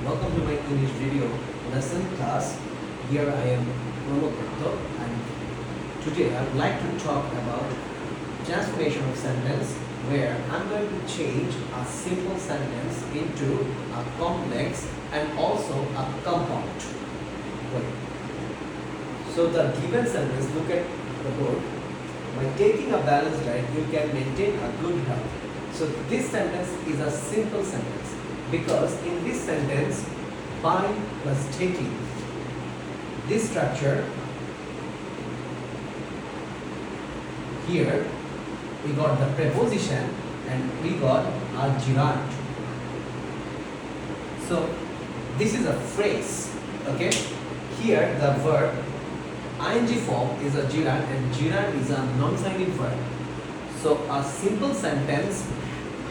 welcome to my English video lesson class. Here I am Pramod Bhatto, and today I would like to talk about transformation of sentence, where I'm going to change a simple sentence into a complex and also a compound. Wait. So the given sentence, look at the board. By taking a balanced diet, you can maintain a good health. So this sentence is a simple sentence because in this sentence, by plus taking, this structure here, we got the preposition and we got a gerund. So this is a phrase, okay? Here the verb ing form is a gerund and gerund is a non-finite verb. So a simple sentence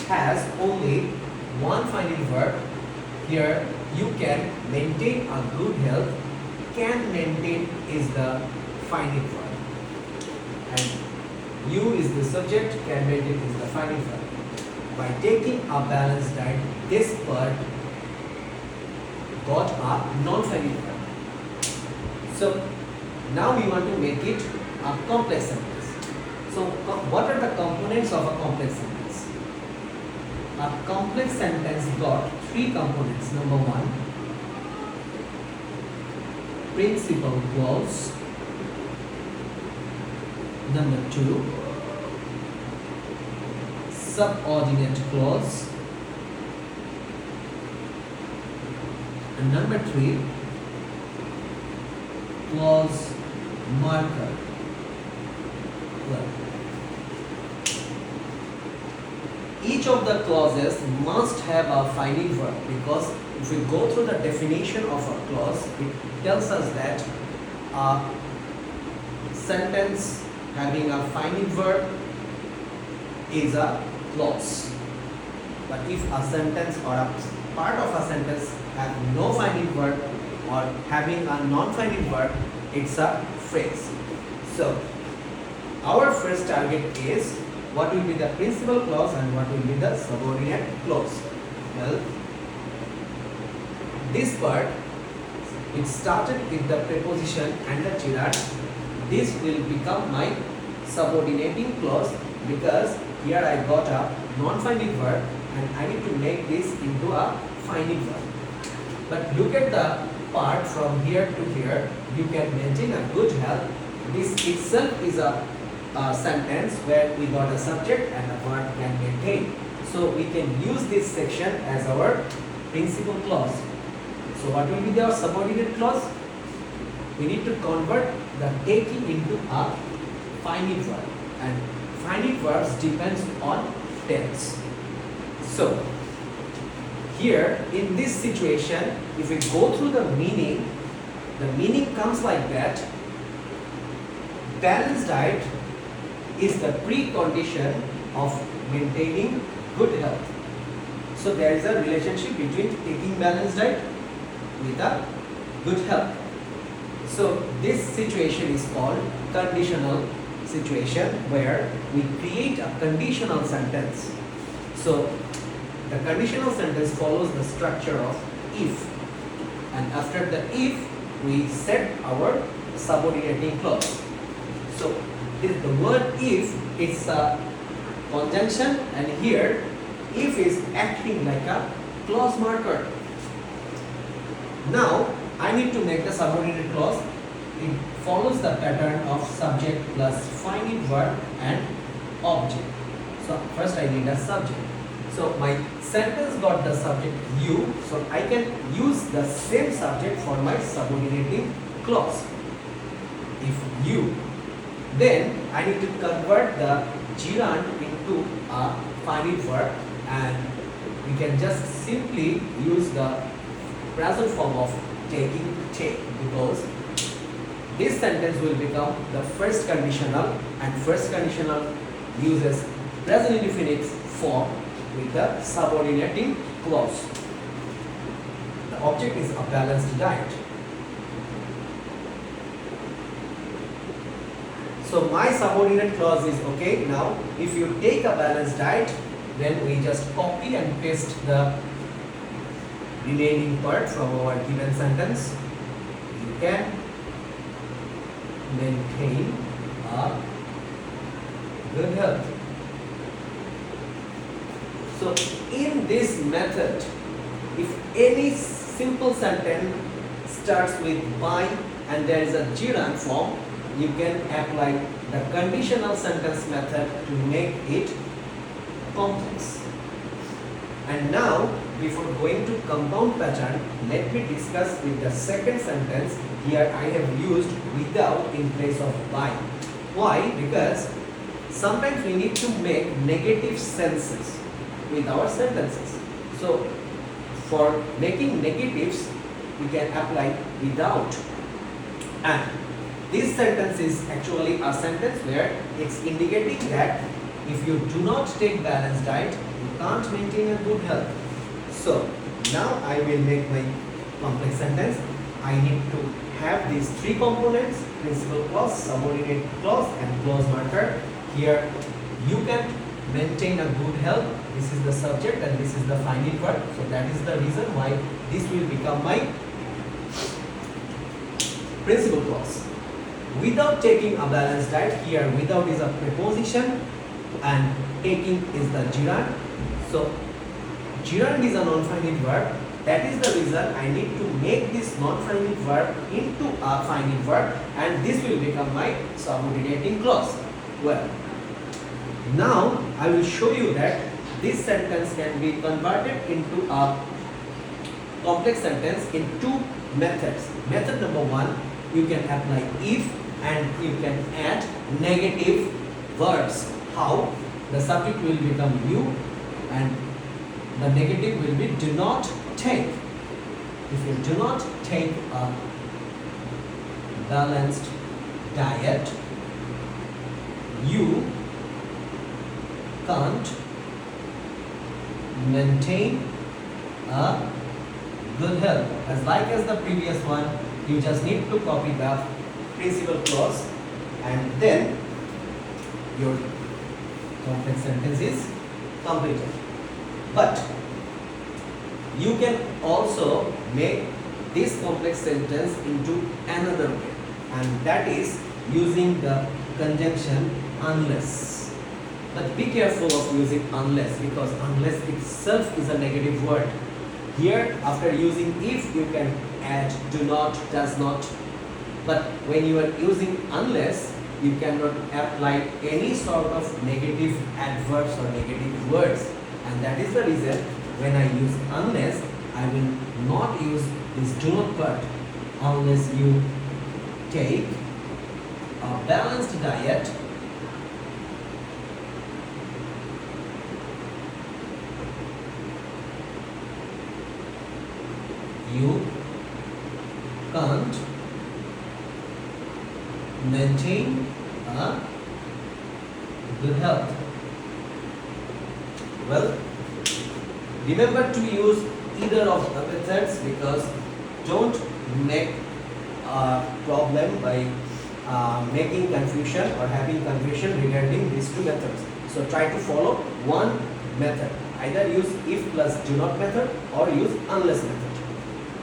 has only one finite verb. Here you can maintain a good health. Can maintain is the finite verb. And you is the subject, can maintain is the finite verb. By taking a balanced diet, this part got a non-finite verb. So now we want to make it a complex sentence. So what are the components of a complex sentence? A complex sentence got three components. Number one, principal clause. Number two, subordinate clause. And number three, clause marker. Well, each of the clauses must have a finite verb, because if we go through the definition of a clause, it tells us that a sentence having a finite verb is a clause. But if a sentence or a part of a sentence have no finite verb or having a non-finite verb, it's a phrase. So our first target is what will be the principal clause and what will be the subordinate clause. Well, this part, it started with the preposition and the gerund. This will become my subordinating clause because here I got a non-finite verb and I need to make this into a finite verb. But look at the part from here to here. You can maintain a good health. This itself is a sentence where we got a subject and a verb can maintain. So we can use this section as our principal clause. So what will be our subordinate clause? We need to convert the taking into a finite verb, and finite verbs depends on tense. So here in this situation, if we go through the meaning comes like that. Balanced diet is the precondition of maintaining good health. So there is a relationship between taking balanced diet with a good health. So this situation is called conditional situation, where we create a conditional sentence. So the conditional sentence follows the structure of if, and after the if we set our subordinating clause. So the word if, it's a conjunction, and here if is acting like a clause marker. Now I need to make the subordinate clause. It follows the pattern of subject plus finite verb and object. So first I need a subject. So my sentence got the subject you, so I can use the same subject for my subordinating clause. If you, then I need to convert the gerund into a finite verb, and we can just simply use the present form of taking, take, because this sentence will become the first conditional, and first conditional uses present indefinite form with the subordinating clause. The object is a balanced diet. So my subordinate clause is okay. Now if you take a balanced diet, then we just copy and paste the remaining part from our given sentence. You can maintain a good health. So in this method, if any simple sentence starts with by and there is a gerund form, you can apply the conditional sentence method to make it complex. And now, before going to compound pattern, let me discuss with the second sentence. Here I have used without in place of by. Why? Because sometimes we need to make negative senses with our sentences. So for making negatives, we can apply without. And this sentence is actually a sentence where it's indicating that if you do not take balanced diet, you can't maintain a good health. So now I will make my complex sentence. I need to have these three components: principal clause, subordinate clause, and clause marker. Here you can maintain a good health. This is the subject and this is the final verb. So that is the reason why this will become my principal clause. Without taking a balanced diet, here without is a preposition and taking is the gerund. So gerund is a non-finite verb. That is the reason I need to make this non-finite verb into a finite verb, and this will become my subordinating clause. Well, now I will show you that this sentence can be converted into a complex sentence in two methods. Method number one, you can apply if and you can add negative verbs. How? The subject will become you and the negative will be do not take. If you do not take a balanced diet, you can't maintain a good health. As the previous one, you just need to copy the principal clause and then your complex sentence is completed. But you can also make this complex sentence into another way, and that is using the conjunction unless. But be careful of using unless, because unless itself is a negative word. Here, after using if, you can add do not, does not. But when you are using unless, you cannot apply any sort of negative adverbs or negative words. And that is the reason when I use unless, I will not use this do not part unless you take a balanced diet you can't maintain a good health. Well, remember to use either of the methods, because don't make a problem by making confusion or having confusion regarding these two methods. So try to follow one method. Either use if plus do not method or use unless method.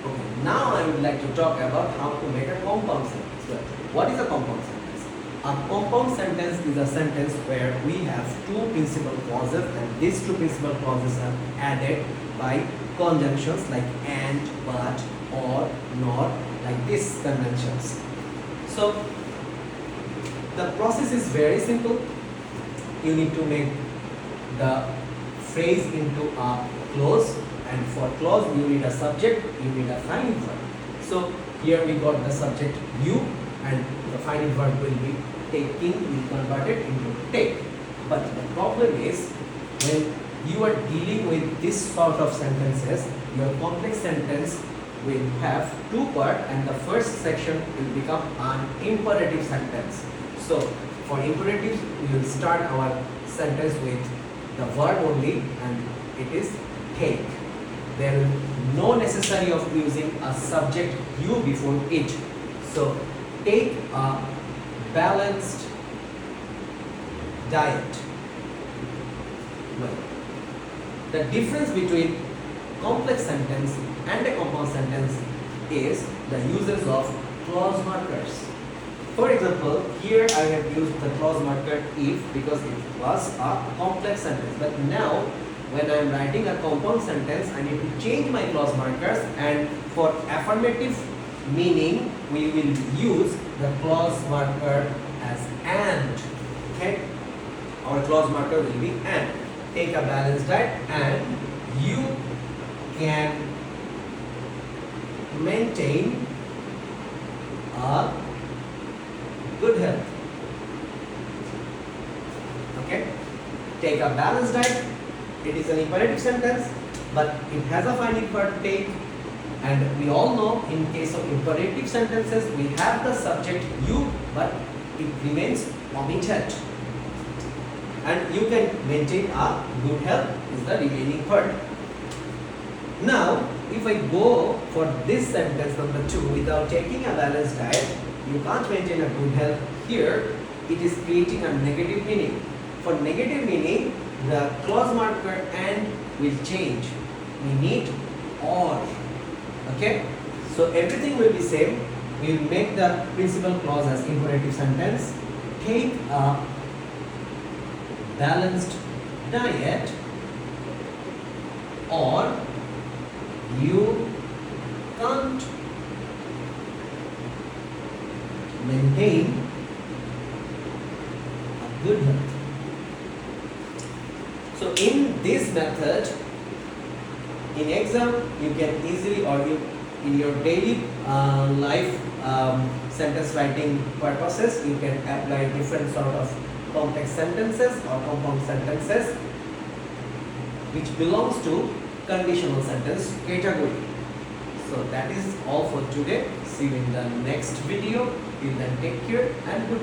Okay. Now I would like to talk about how to make a compound sentence. Well, what is a compound sentence? A compound sentence is a sentence where we have two principal clauses, and these two principal clauses are added by conjunctions like and, but, or, nor, like these conjunctions. So the process is very simple. You need to make the phrase into a clause, and for clause you need a subject, you need a final verb. So here we got the subject you, and the final verb will be taking, we convert it into take. But the problem is, when you are dealing with this sort of sentences, your complex sentence will have two parts, and the first section will become an imperative sentence. So for imperatives, we will start our sentence with the verb only, and it is take. There is no necessity of using a subject you before it. So take a balanced diet. Well, the difference between complex sentence and a compound sentence is the uses of clause markers. For example, here I have used the clause marker if because it was a complex sentence. But now when I am writing a compound sentence, I need to change my clause markers, and for affirmative meaning we will use the clause marker as and. Okay, our clause marker will be and. Take a balanced diet and you can maintain a good health. Okay, take a balanced diet. It is an imperative sentence, but it has a finite verb take, and we all know in case of imperative sentences we have the subject you, but it remains omitted. And you can maintain a good health is the remaining part. Now, if I go for this sentence number 2 without taking a balanced diet, you can't maintain a good health. Here, it is creating a negative meaning. For negative meaning, the clause marker and will change. We need or. Okay? So everything will be same. We will make the principal clause as imperative sentence. Take a balanced diet or you can't maintain a good health. So in this method, in exam you can easily, or you in your daily life sentence writing purposes, you can apply different sort of complex sentences or compound sentences which belongs to conditional sentence category. So that is all for today. See you in the next video. Till then, take care and goodbye.